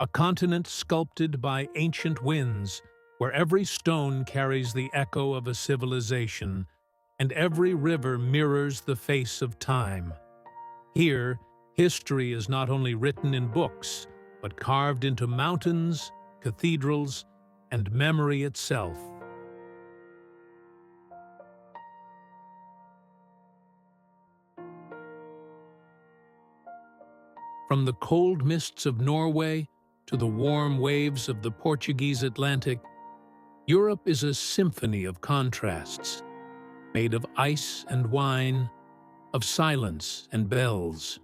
a continent sculpted by ancient winds, where every stone carries the echo of a civilization, and every river mirrors the face of time. Here, history is not only written in books, but carved into mountains, cathedrals, and memory itself. From the cold mists of Norway to the warm waves of the Portuguese Atlantic, Europe is a symphony of contrasts, made of ice and wine, of silence and bells.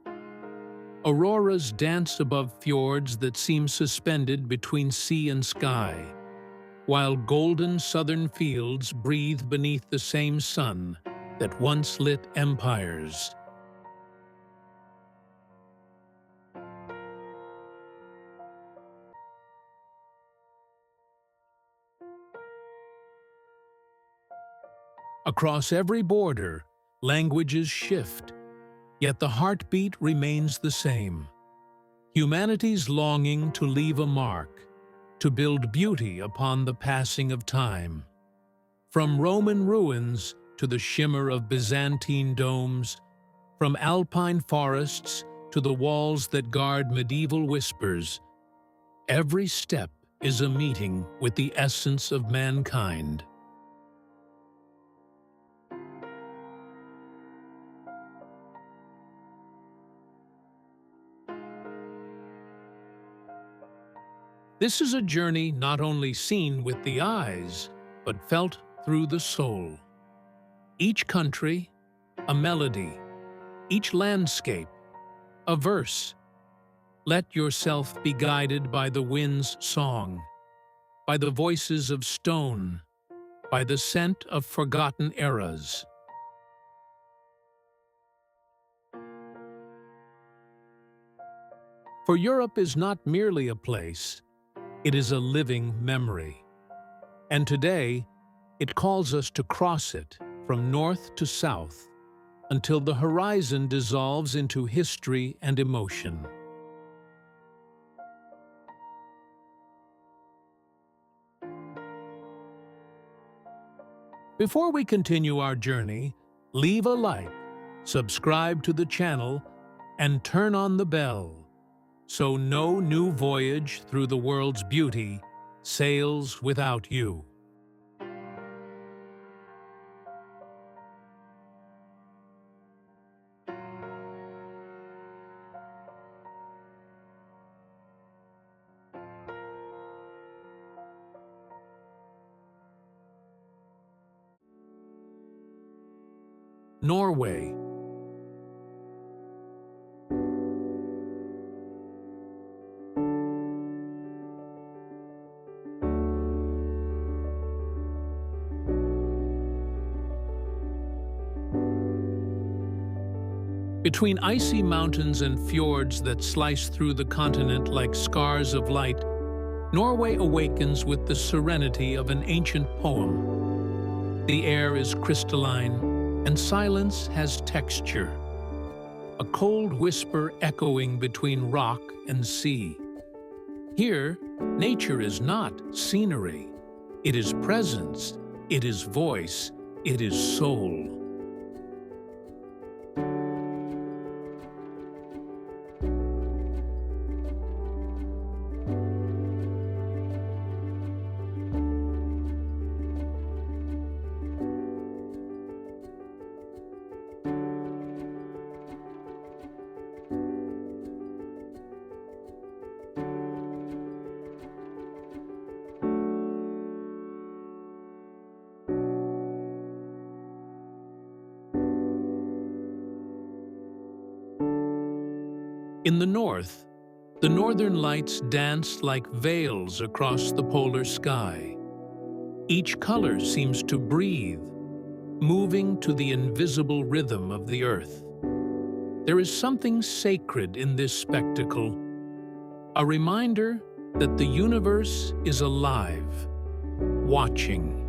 Auroras dance above fjords that seem suspended between sea and sky, while golden southern fields breathe beneath the same sun that once lit empires. Across every border, languages shift, yet the heartbeat remains the same. Humanity's longing to leave a mark, to build beauty upon the passing of time. From Roman ruins to the shimmer of Byzantine domes, from alpine forests to the walls that guard medieval whispers, every step is a meeting with the essence of mankind. This is a journey not only seen with the eyes, but felt through the soul. Each country, a melody. Each landscape, a verse. Let yourself be guided by the wind's song, by the voices of stone, by the scent of forgotten eras. For Europe is not merely a place, it is a living memory. And today, it calls us to cross it from north to south until the horizon dissolves into history and emotion. Before we continue our journey, leave a like, subscribe to the channel, and turn on the bell, so no new voyage through the world's beauty sails without you. Norway. Between icy mountains and fjords that slice through the continent like scars of light, Norway awakens with the serenity of an ancient poem. The air is crystalline, and silence has texture, a cold whisper echoing between rock and sea. Here, nature is not scenery. It is presence, it is voice, it is soul. In the north, the northern lights dance like veils across the polar sky. Each color seems to breathe, moving to the invisible rhythm of the earth. There is something sacred in this spectacle, a reminder that the universe is alive, watching.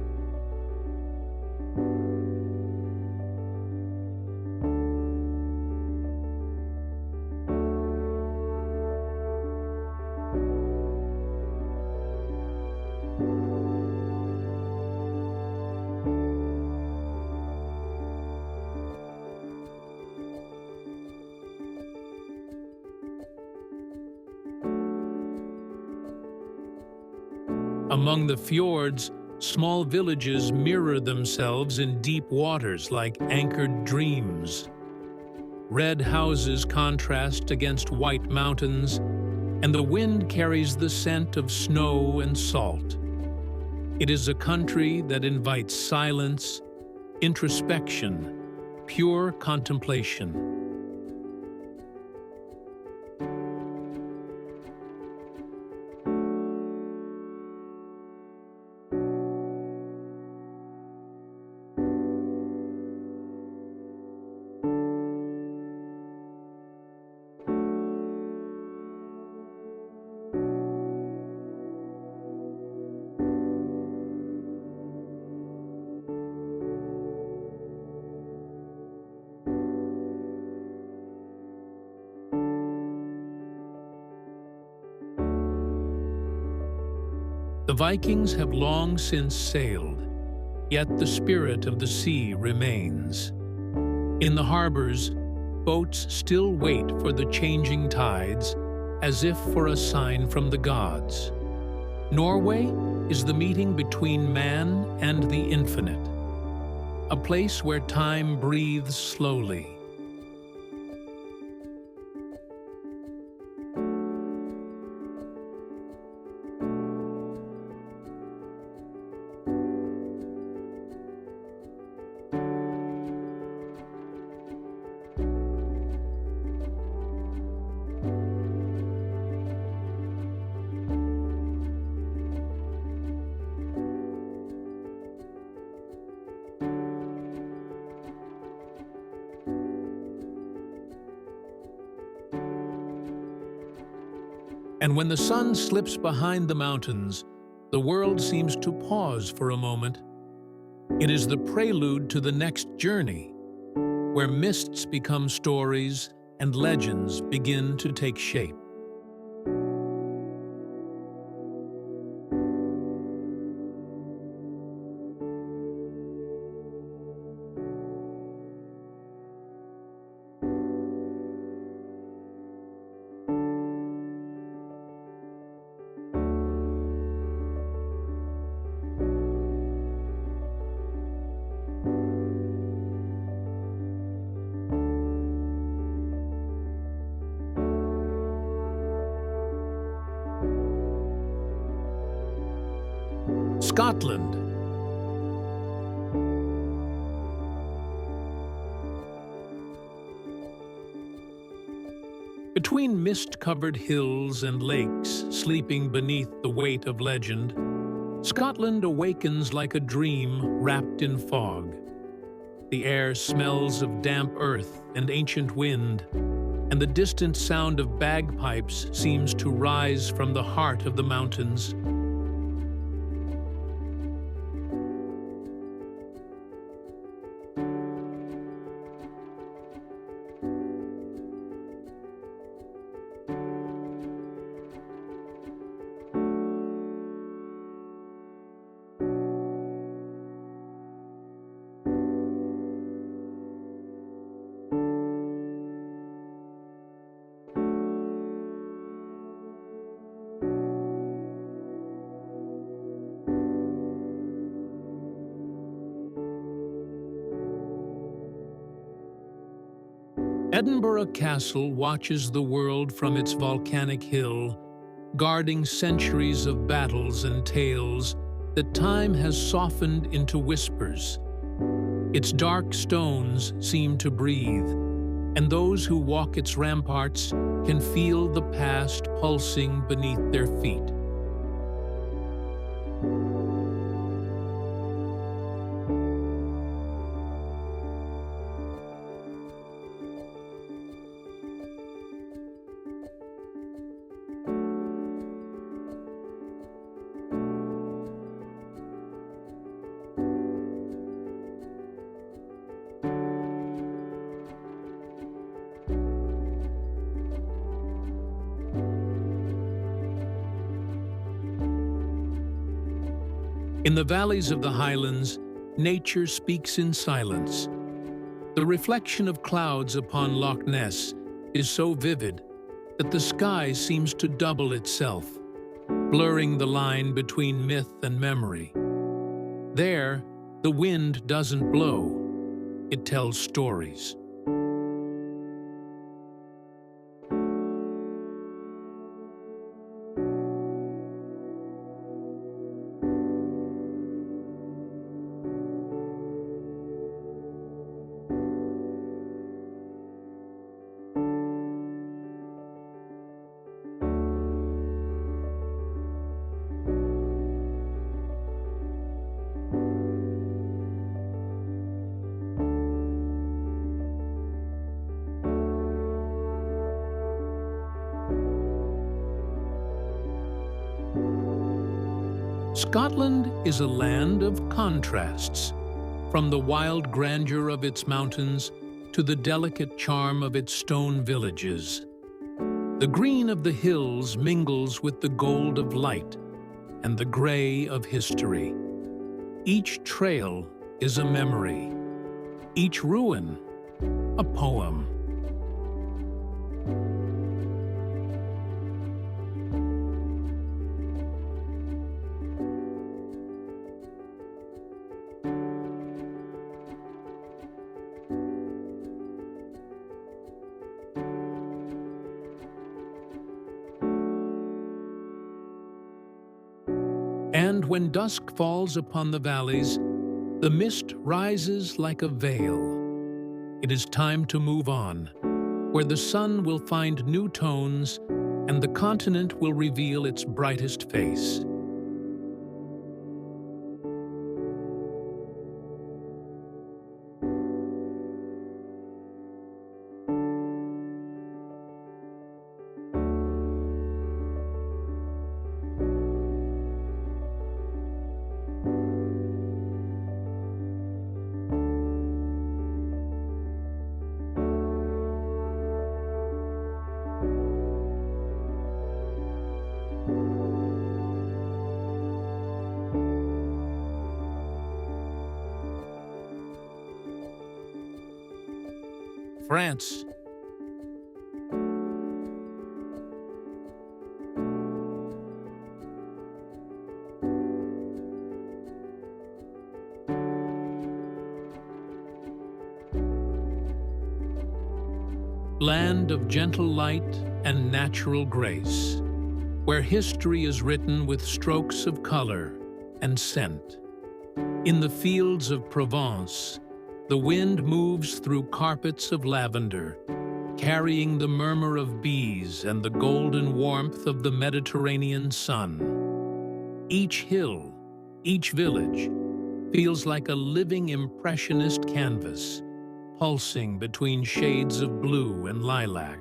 Among the fjords, small villages mirror themselves in deep waters like anchored dreams. Red houses contrast against white mountains, and the wind carries the scent of snow and salt. It is a country that invites silence, introspection, pure contemplation. The Vikings have long since sailed, yet the spirit of the sea remains. In the harbors, boats still wait for the changing tides, as if for a sign from the gods. Norway is the meeting between man and the infinite, a place where time breathes slowly. And when the sun slips behind the mountains, the world seems to pause for a moment. It is the prelude to the next journey, where mists become stories and legends begin to take shape. Scotland. Between mist-covered hills and lakes sleeping beneath the weight of legend, Scotland awakens like a dream wrapped in fog. The air smells of damp earth and ancient wind, and the distant sound of bagpipes seems to rise from the heart of the mountains. Edinburgh Castle watches the world from its volcanic hill, guarding centuries of battles and tales that time has softened into whispers. Its dark stones seem to breathe, and those who walk its ramparts can feel the past pulsing beneath their feet. In the valleys of the highlands, nature speaks in silence. The reflection of clouds upon Loch Ness is so vivid that the sky seems to double itself. blurring the line between myth and memory. There, the wind doesn't blow, it tells stories. Scotland is a land of contrasts, from the wild grandeur of its mountains to the delicate charm of its stone villages. The green of the hills mingles with the gold of light and the gray of history. Each trail is a memory, each ruin a poem. And when dusk falls upon the valleys, the mist rises like a veil. It is time to move on, where the sun will find new tones and the continent will reveal its brightest face. France. Land of gentle light and natural grace, where history is written with strokes of color and scent. In the fields of Provence, the wind moves through carpets of lavender, carrying the murmur of bees and the golden warmth of the Mediterranean sun. Each hill, each village, feels like a living impressionist canvas, pulsing between shades of blue and lilac.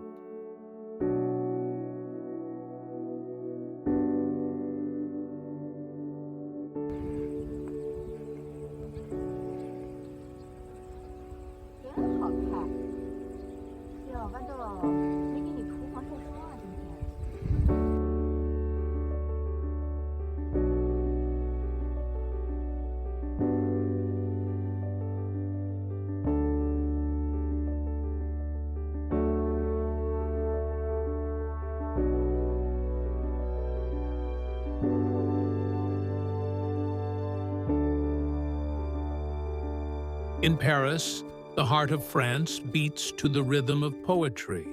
In Paris, the heart of France beats to the rhythm of poetry.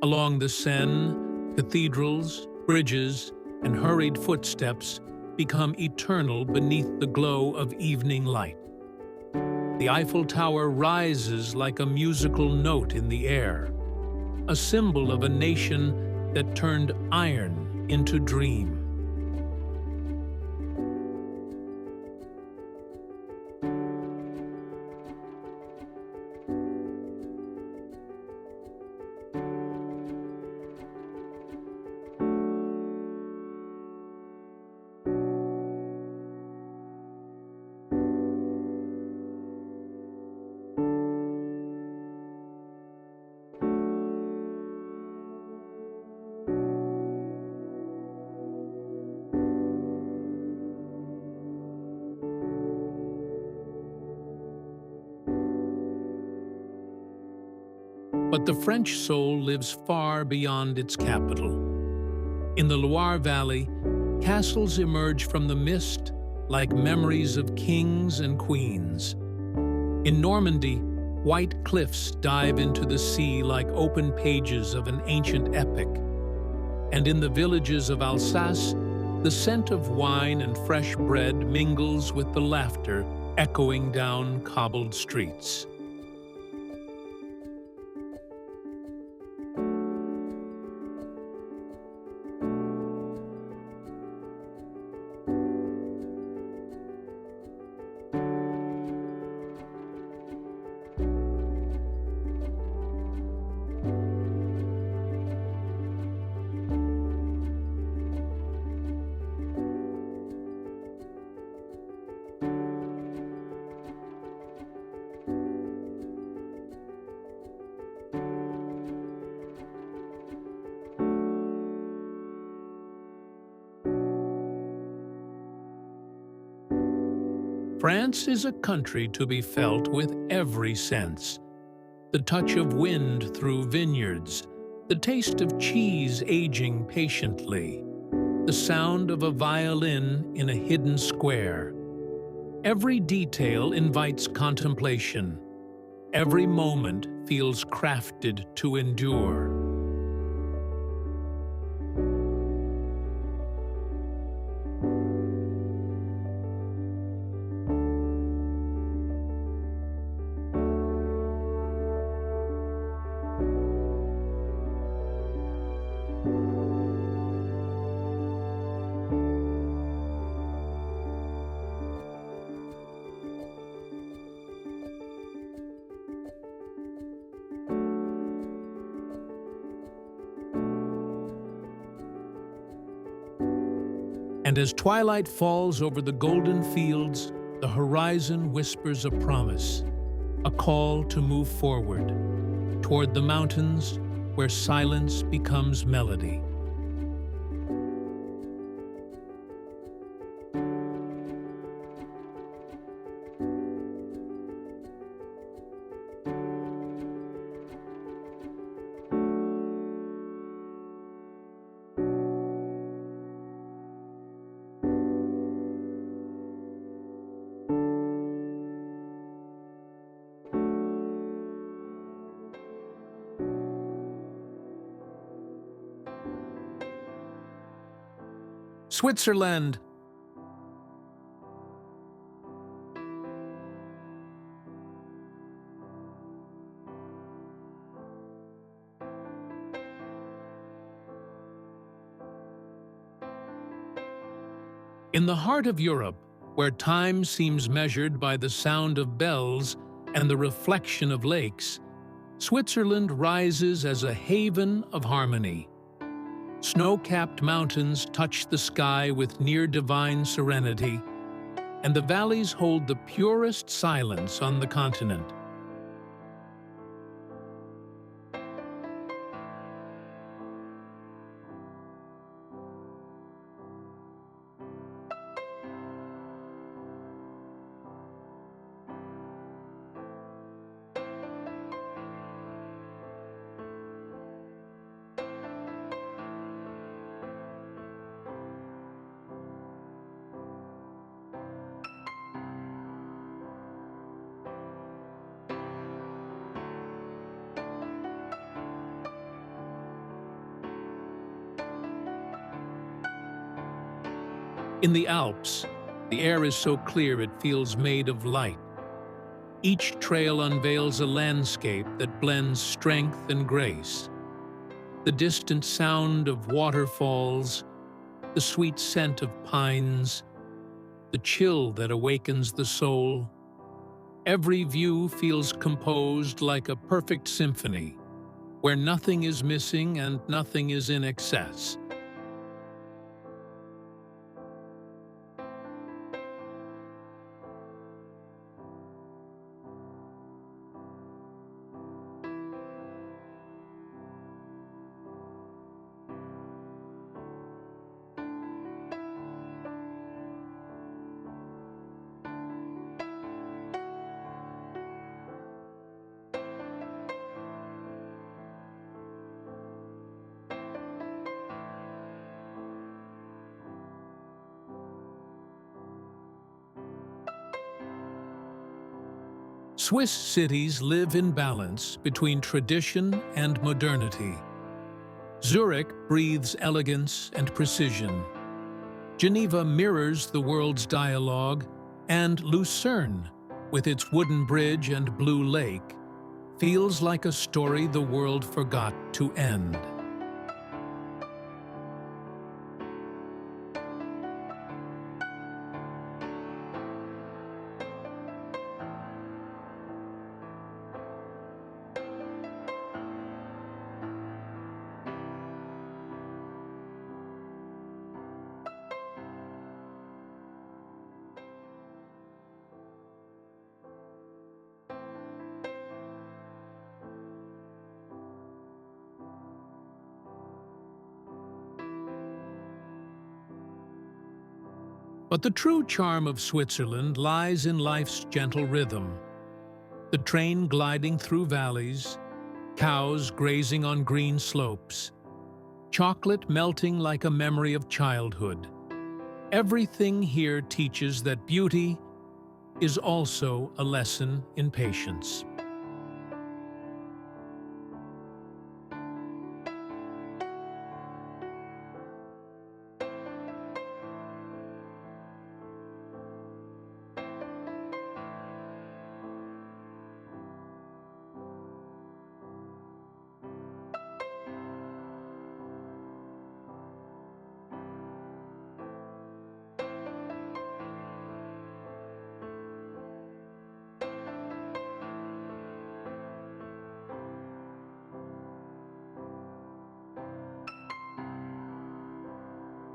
Along the Seine, cathedrals, bridges, and hurried footsteps become eternal beneath the glow of evening light. The Eiffel Tower rises like a musical note in the air, a symbol of a nation that turned iron into dream. But the French soul lives far beyond its capital. In the Loire Valley, Castles emerge from the mist like memories of kings and queens. In Normandy, white cliffs dive into the sea like open pages of an ancient epic. And in the villages of Alsace, the scent of wine and fresh bread mingles with the laughter echoing down cobbled streets. France is a country to be felt with every sense. The touch of wind through vineyards, the taste of cheese aging patiently, the sound of a violin in a hidden square. Every detail invites contemplation. Every moment feels crafted to endure. And as twilight falls over the golden fields, the horizon whispers a promise, a call to move forward, toward the mountains where silence becomes melody. Switzerland. In the heart of Europe, where time seems measured by the sound of bells and the reflection of lakes, Switzerland rises as a haven of harmony. Snow-capped mountains touch the sky with near-divine serenity, and the valleys hold the purest silence on the continent. In the Alps, the air is so clear it feels made of light. Each trail unveils a landscape that blends strength and grace. The distant sound of waterfalls, the sweet scent of pines, the chill that awakens the soul. Every view feels composed like a perfect symphony, where nothing is missing and nothing is in excess. Swiss cities live in balance between tradition and modernity. Zurich breathes elegance and precision. Geneva mirrors the world's dialogue, and Lucerne, with its wooden bridge and blue lake, feels like a story the world forgot to end. But the true charm of Switzerland lies in life's gentle rhythm. The train gliding through valleys, cows grazing on green slopes, chocolate melting like a memory of childhood. Everything here teaches that beauty is also a lesson in patience.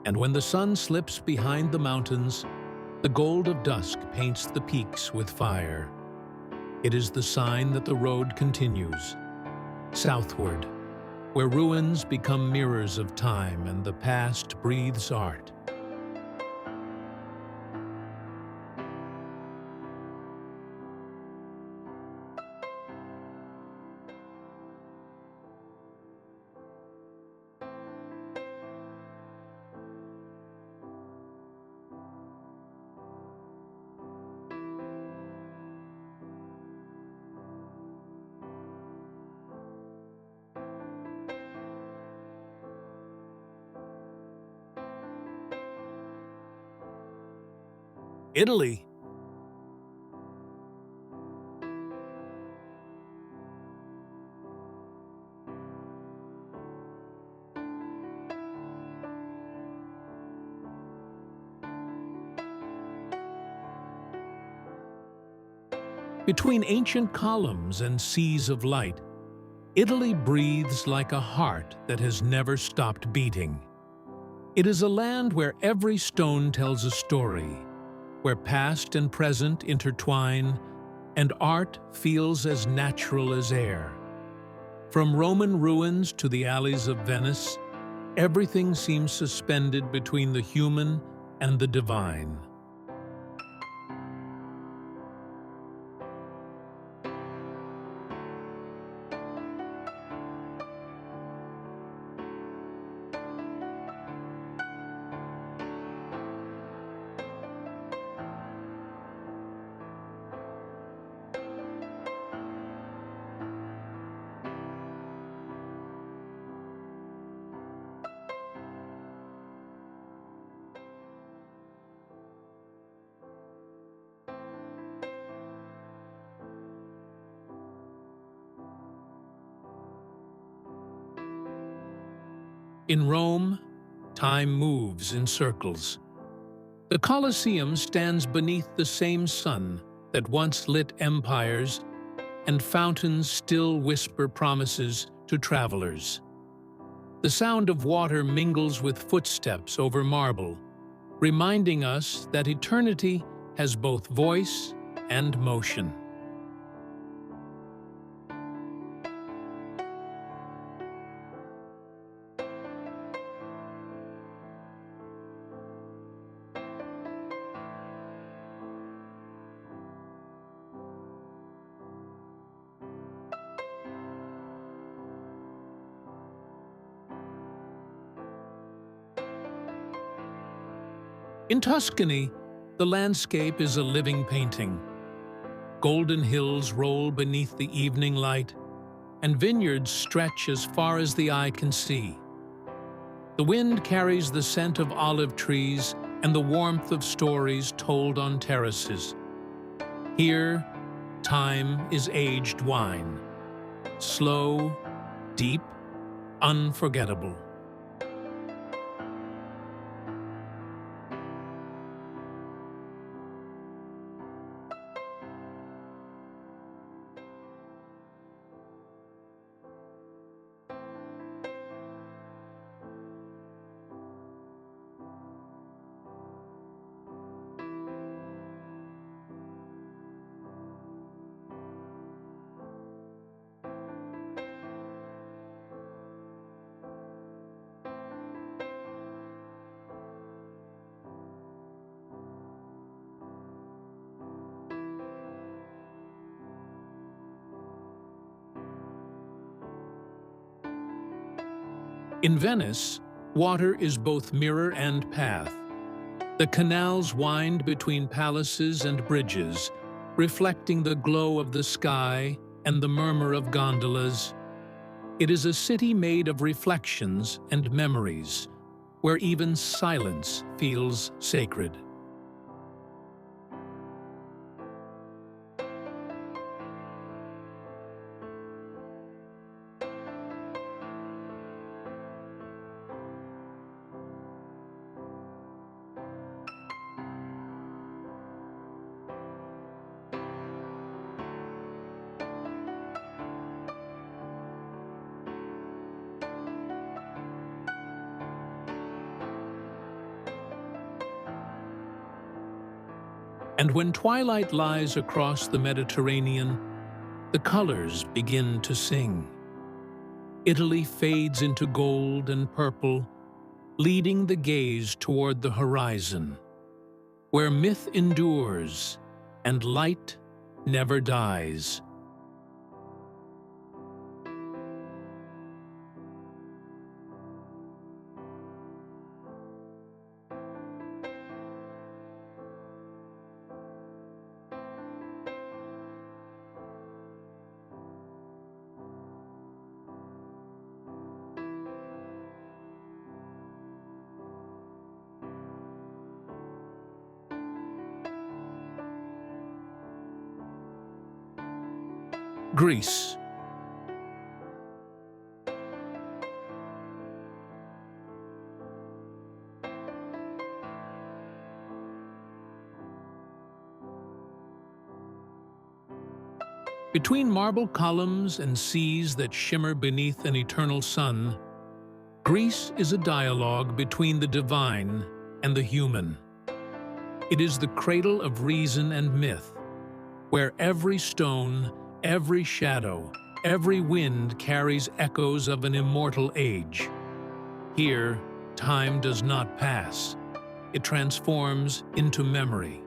And when the sun slips behind the mountains, the gold of dusk paints the peaks with fire. It is the sign that the road continues, southward, where ruins become mirrors of time and the past breathes art. Italy. Between ancient columns and seas of light, Italy breathes like a heart that has never stopped beating. It is a land where every stone tells a story, where past and present intertwine, and art feels as natural as air. From Roman ruins to the alleys of Venice, everything seems suspended between the human and the divine. In Rome, time moves in circles. The Colosseum stands beneath the same sun that once lit empires, and fountains still whisper promises to travelers. The sound of water mingles with footsteps over marble, reminding us that eternity has both voice and motion. In Tuscany, the landscape is a living painting. Golden hills roll beneath the evening light, and vineyards stretch as far as the eye can see. The wind carries the scent of olive trees and the warmth of stories told on terraces. Here, time is aged wine, slow, deep, unforgettable. In Venice, water is both mirror and path. The canals wind between palaces and bridges, reflecting the glow of the sky and the murmur of gondolas. It is a city made of reflections and memories, where even silence feels sacred. And when twilight lies across the Mediterranean, the colors begin to sing. Italy fades into gold and purple, leading the gaze toward the horizon, where myth endures and light never dies. Greece. Between marble columns and seas that shimmer beneath an eternal sun, Greece is a dialogue between the divine and the human. It is the cradle of reason and myth, where every stone, every shadow, every wind carries echoes of an immortal age. Here, time does not pass. It transforms into memory.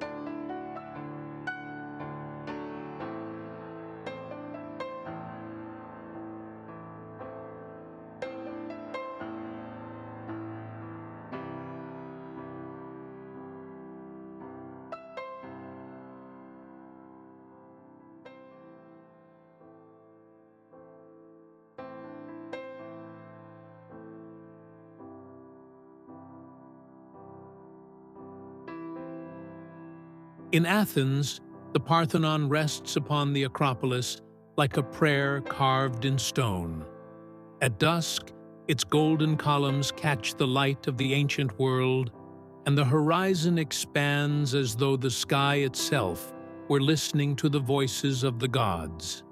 In Athens, the Parthenon rests upon the Acropolis like a prayer carved in stone. At dusk, its golden columns catch the light of the ancient world, and the horizon expands as though the sky itself were listening to the voices of the gods.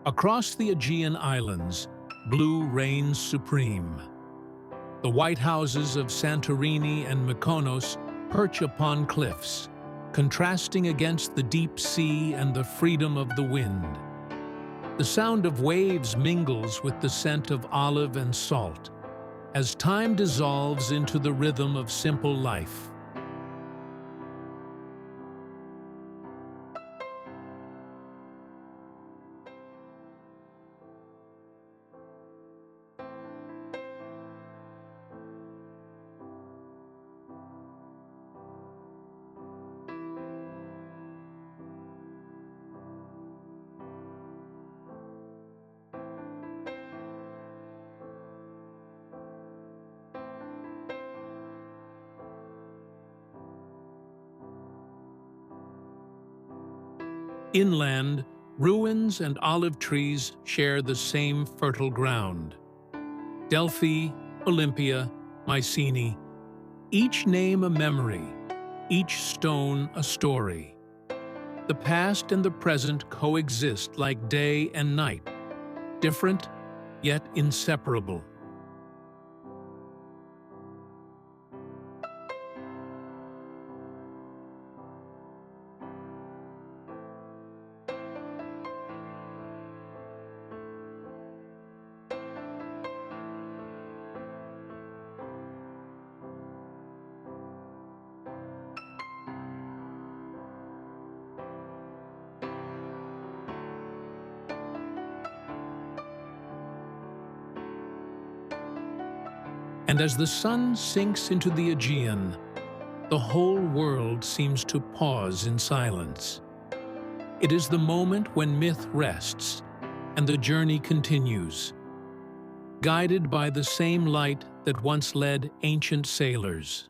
Across the Aegean Islands, blue reigns supreme. The white houses of Santorini and Mykonos perch upon cliffs, contrasting against the deep sea and the freedom of the wind. The sound of waves mingles with the scent of olive and salt, as time dissolves into the rhythm of simple life. Inland, ruins and olive trees share the same fertile ground. Delphi, Olympia, Mycenae, each name a memory, each stone a story. The past and the present coexist like day and night, different yet inseparable. And as the sun sinks into the Aegean, the whole world seems to pause in silence. It is the moment when myth rests and the journey continues, guided by the same light that once led ancient sailors.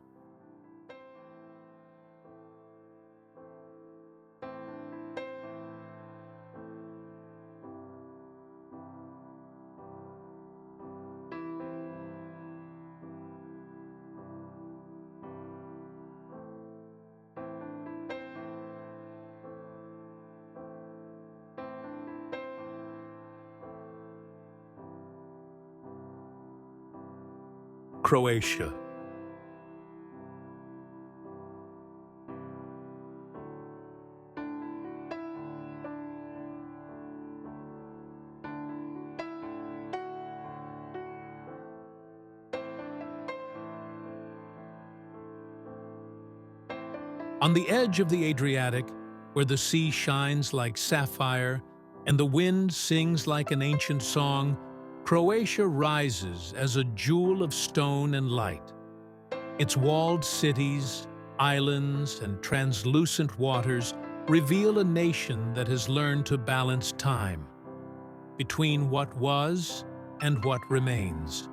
Croatia. On the edge of the Adriatic, where the sea shines like sapphire and the wind sings like an ancient song, Croatia rises as a jewel of stone and light. Its walled cities, islands, and translucent waters reveal a nation that has learned to balance time between what was and what remains.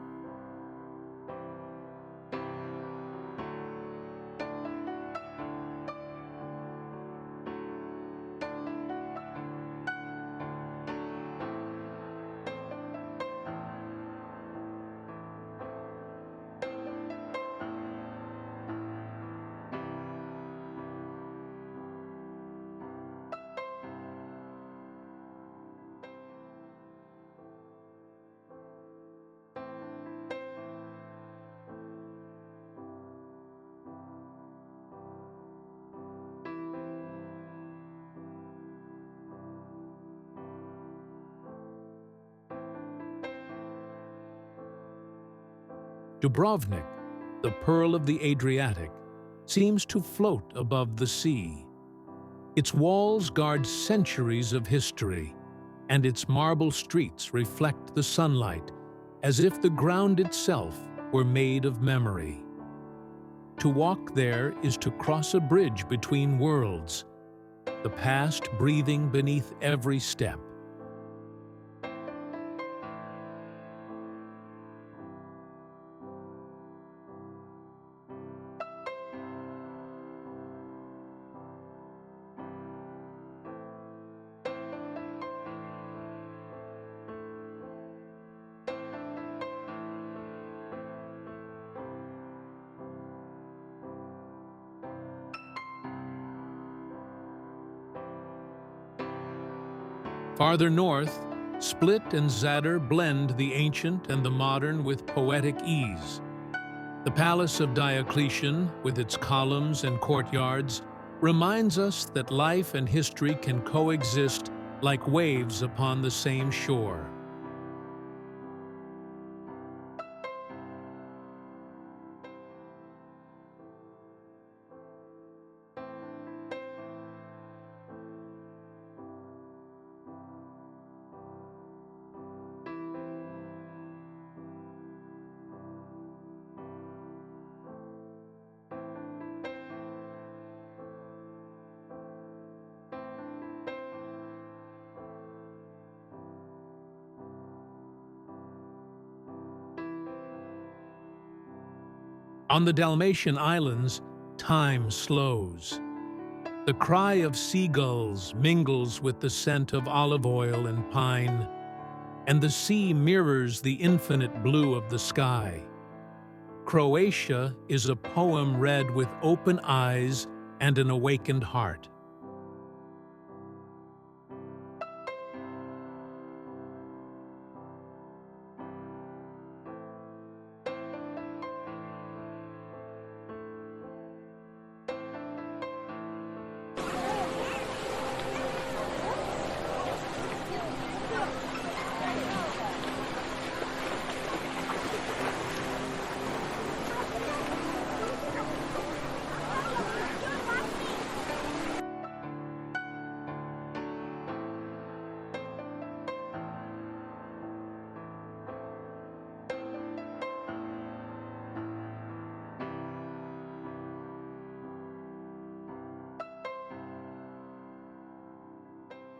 Dubrovnik, the pearl of the Adriatic, seems to float above the sea. Its walls guard centuries of history, and its marble streets reflect the sunlight as if the ground itself were made of memory. To walk there is to cross a bridge between worlds, the past breathing beneath every step. Farther north, Split and Zadar blend the ancient and the modern with poetic ease. The Palace of Diocletian, with its columns and courtyards, reminds us that life and history can coexist like waves upon the same shore. On the Dalmatian Islands, time slows. The cry of seagulls mingles with the scent of olive oil and pine, and the sea mirrors the infinite blue of the sky. Croatia is a poem read with open eyes and an awakened heart.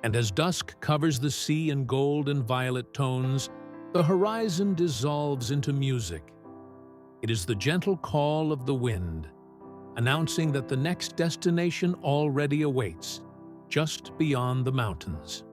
And as dusk covers the sea in gold and violet tones, the horizon dissolves into music. It is the gentle call of the wind, announcing that the next destination already awaits, just beyond the mountains.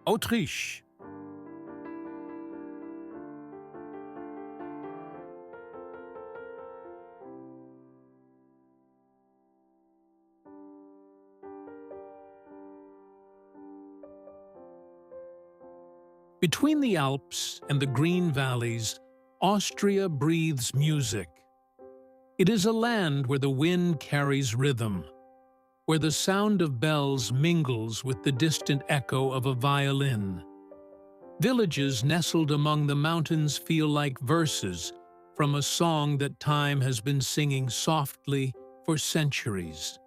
Autriche. Between the Alps and the green valleys, Austria breathes music. It is a land where the wind carries rhythm, where the sound of bells mingles with the distant echo of a violin. Villages nestled among the mountains feel like verses from a song that time has been singing softly for centuries.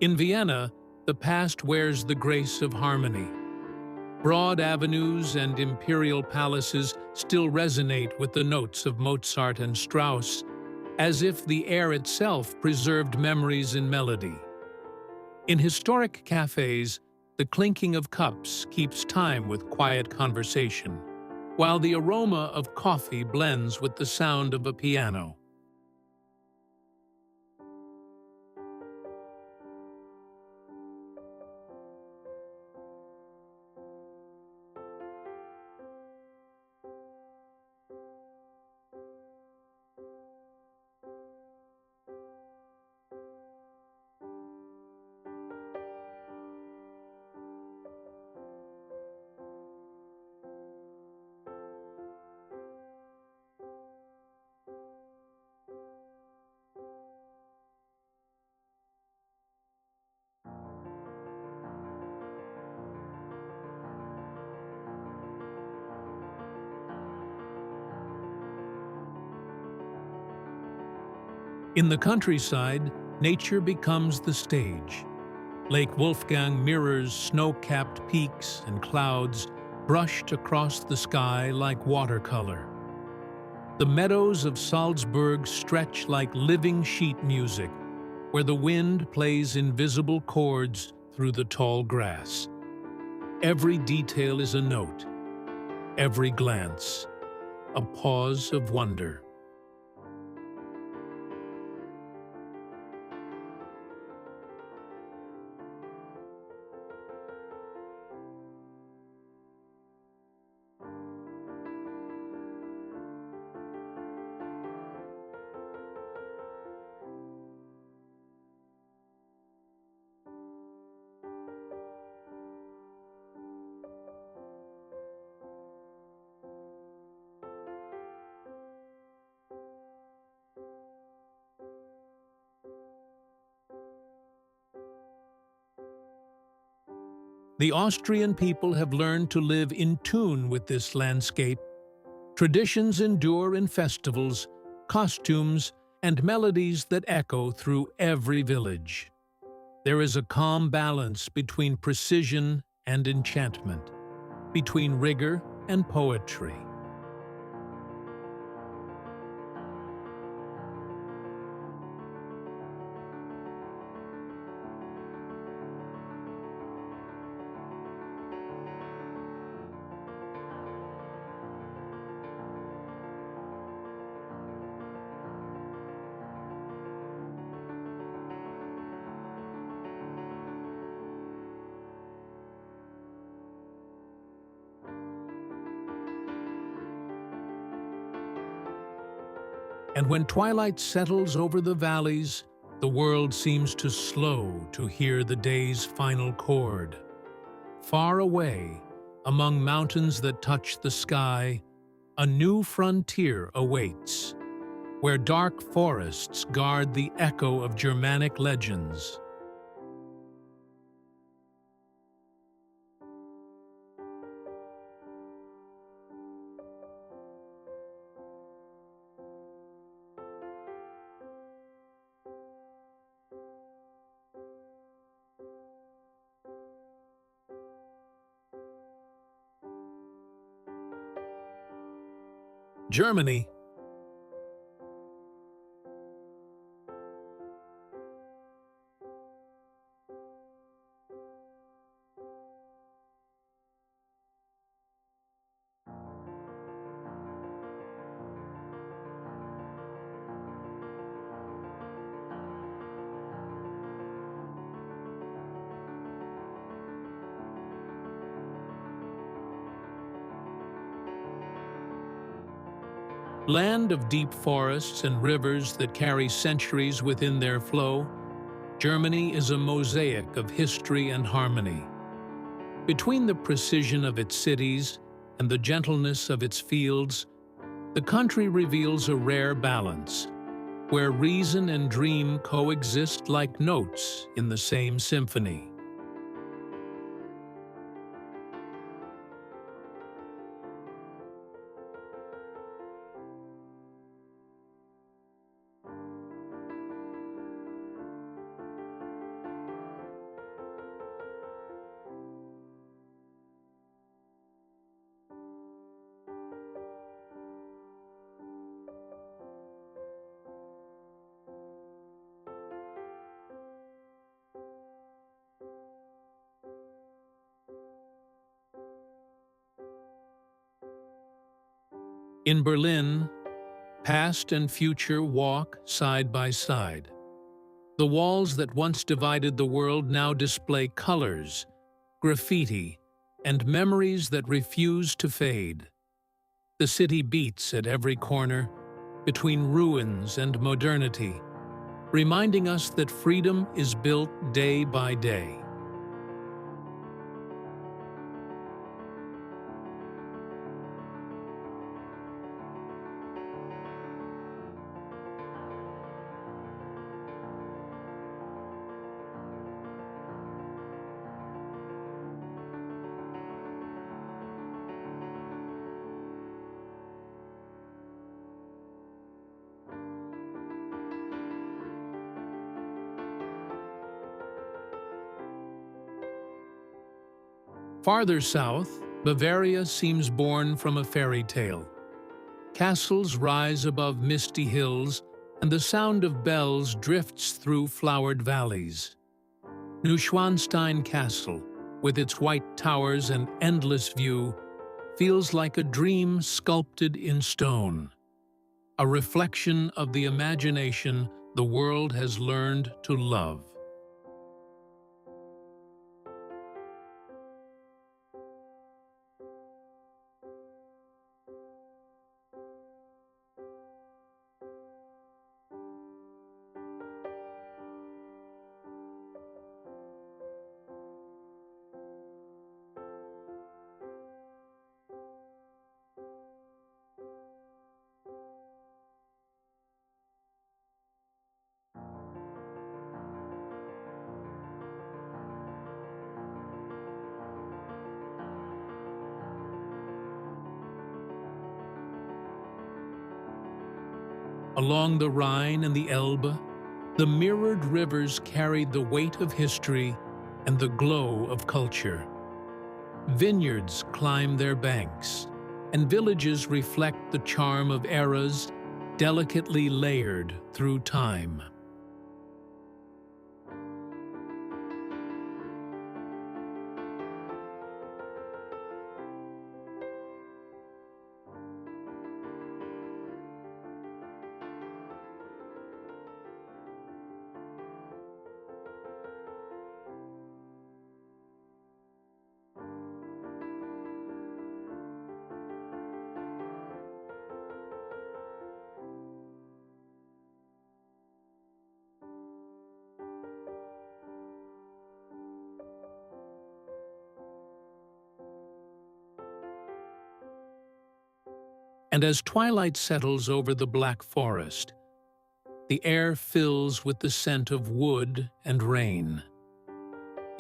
In Vienna, the past wears the grace of harmony. Broad avenues and imperial palaces still resonate with the notes of Mozart and Strauss, as if the air itself preserved memories in melody. In historic cafes, the clinking of cups keeps time with quiet conversation, while the aroma of coffee blends with the sound of a piano. In the countryside, nature becomes the stage. Lake Wolfgang mirrors snow-capped peaks and clouds brushed across the sky like watercolor. The meadows of Salzburg stretch like living sheet music, where the wind plays invisible chords through the tall grass. Every detail is a note, every glance, a pause of wonder. The Austrian people have learned to live in tune with this landscape. Traditions endure in festivals, costumes, and melodies that echo through every village. There is a calm balance between precision and enchantment, between rigor and poetry. And when twilight settles over the valleys, the world seems to slow to hear the day's final chord. Far away, among mountains that touch the sky, a new frontier awaits, where dark forests guard the echo of Germanic legends. Germany. Land of deep forests and rivers that carry centuries within their flow, Germany is a mosaic of history and harmony. Between the precision of its cities and the gentleness of its fields, the country reveals a rare balance, where reason and dream coexist like notes in the same symphony. In Berlin, past and future walk side by side. The walls that once divided the world now display colors, graffiti, and memories that refuse to fade. The city beats at every corner, between ruins and modernity, reminding us that freedom is built day by day. Farther south, Bavaria seems born from a fairy tale. Castles rise above misty hills, and the sound of bells drifts through flowered valleys. Neuschwanstein Castle, with its white towers and endless view, feels like a dream sculpted in stone, a reflection of the imagination the world has learned to love. Along the Rhine and the Elbe, the mirrored rivers carried the weight of history and the glow of culture. Vineyards climb their banks, and villages reflect the charm of eras delicately layered through time. And as twilight settles over the Black Forest, the air fills with the scent of wood and rain.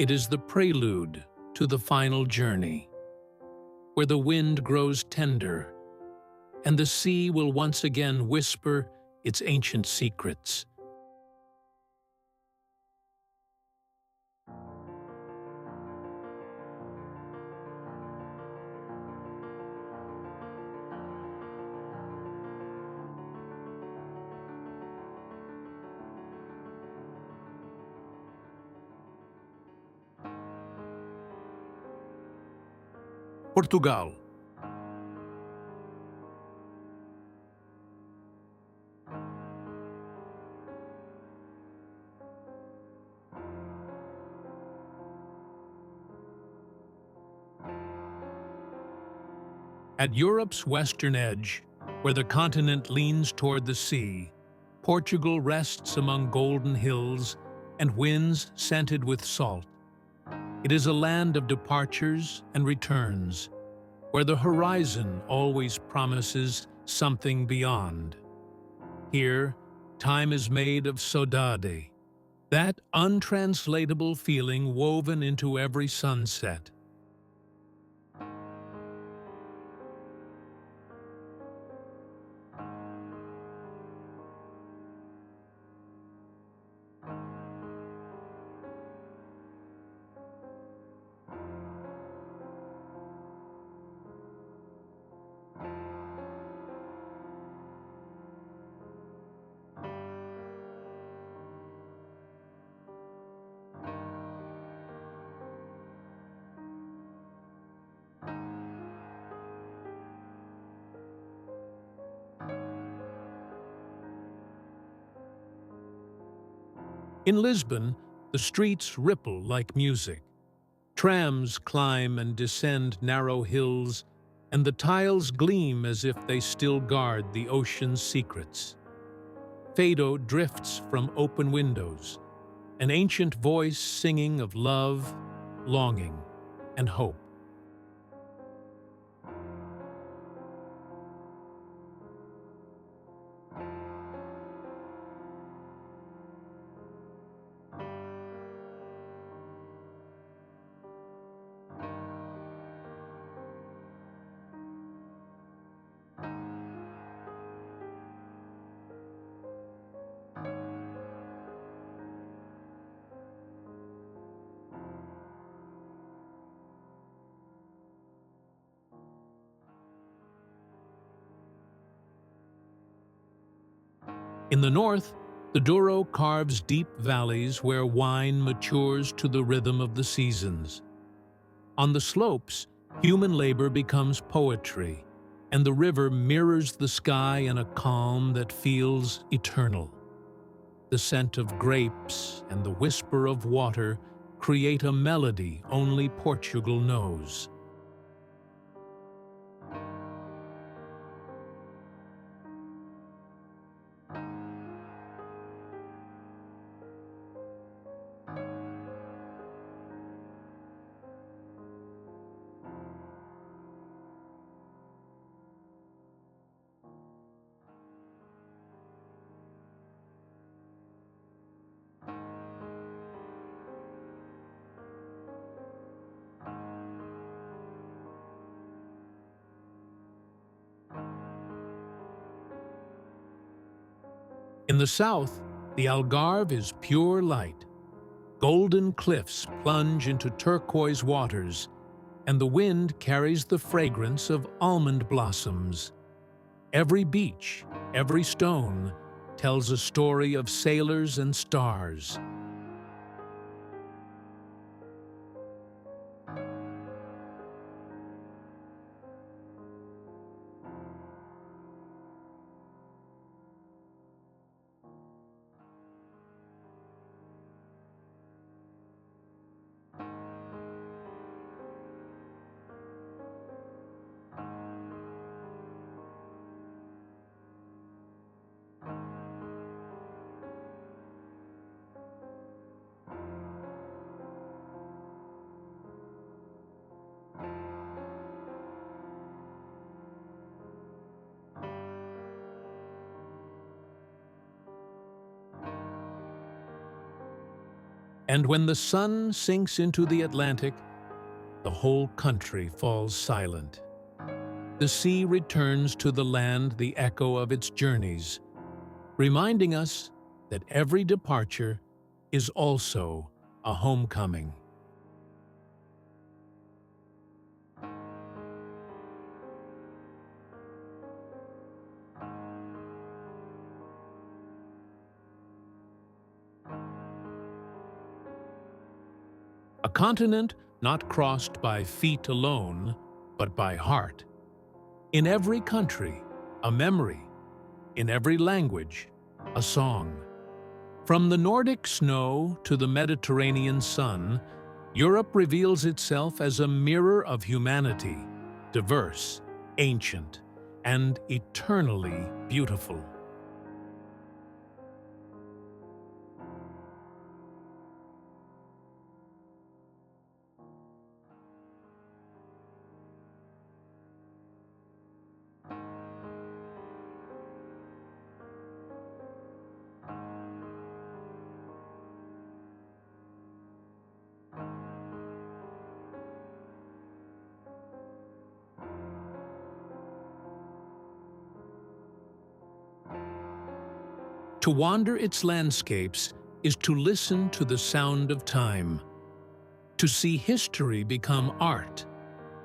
It is the prelude to the final journey, where the wind grows tender, and the sea will once again whisper its ancient secrets. Portugal. At Europe's western edge, where the continent leans toward the sea, Portugal rests among golden hills and winds scented with salt. It is a land of departures and returns, where the horizon always promises something beyond. Here, time is made of saudade, that untranslatable feeling woven into every sunset. In Lisbon, the streets ripple like music. Trams climb and descend narrow hills, and the tiles gleam as if they still guard the ocean's secrets. Fado drifts from open windows, an ancient voice singing of love, longing, and hope. In the north, the Douro carves deep valleys where wine matures to the rhythm of the seasons. On the slopes, human labor becomes poetry, and the river mirrors the sky in a calm that feels eternal. The scent of grapes and the whisper of water create a melody only Portugal knows. In the south, the Algarve is pure light. Golden cliffs plunge into turquoise waters, and the wind carries the fragrance of almond blossoms. Every beach, every stone, tells a story of sailors and stars. And when the sun sinks into the Atlantic, the whole country falls silent. The sea returns to the land the echo of its journeys, reminding us that every departure is also a homecoming. A continent not crossed by feet alone, but by heart. In every country, a memory. In every language, a song. From the Nordic snow to the Mediterranean sun, Europe reveals itself as a mirror of humanity, diverse, ancient, and eternally beautiful. To wander its landscapes is to listen to the sound of time, to see history become art,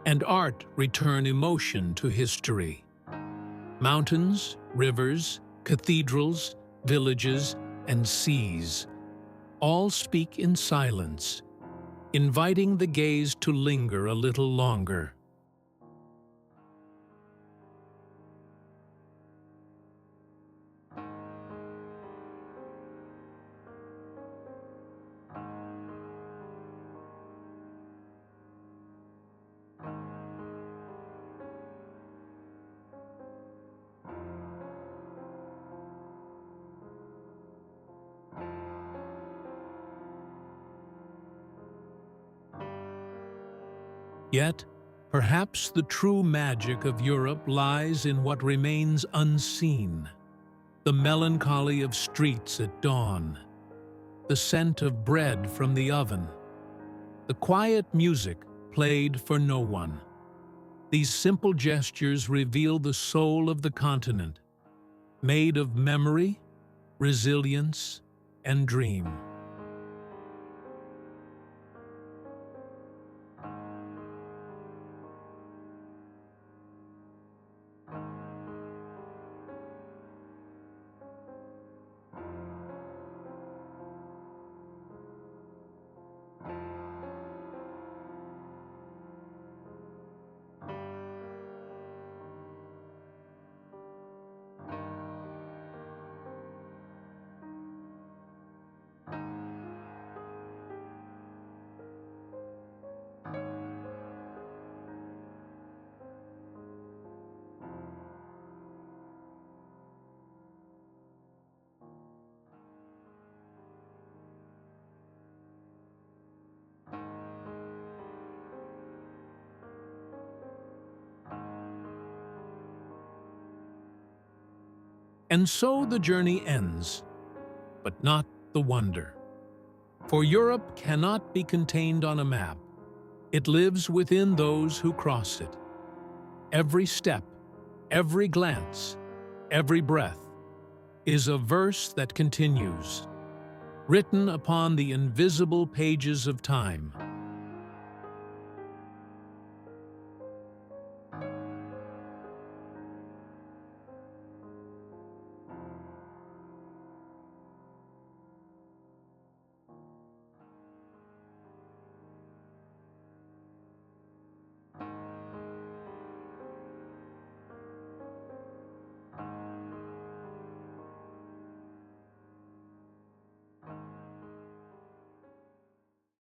and art return emotion to history. Mountains, rivers, cathedrals, villages, and seas all speak in silence, inviting the gaze to linger a little longer. Yet, perhaps the true magic of Europe lies in what remains unseen. The melancholy of streets at dawn, the scent of bread from the oven, the quiet music played for no one. These simple gestures reveal the soul of the continent, made of memory, resilience, and dream. And so the journey ends, but not the wonder. For Europe cannot be contained on a map. It lives within those who cross it. Every step, every glance, every breath is a verse that continues, written upon the invisible pages of time.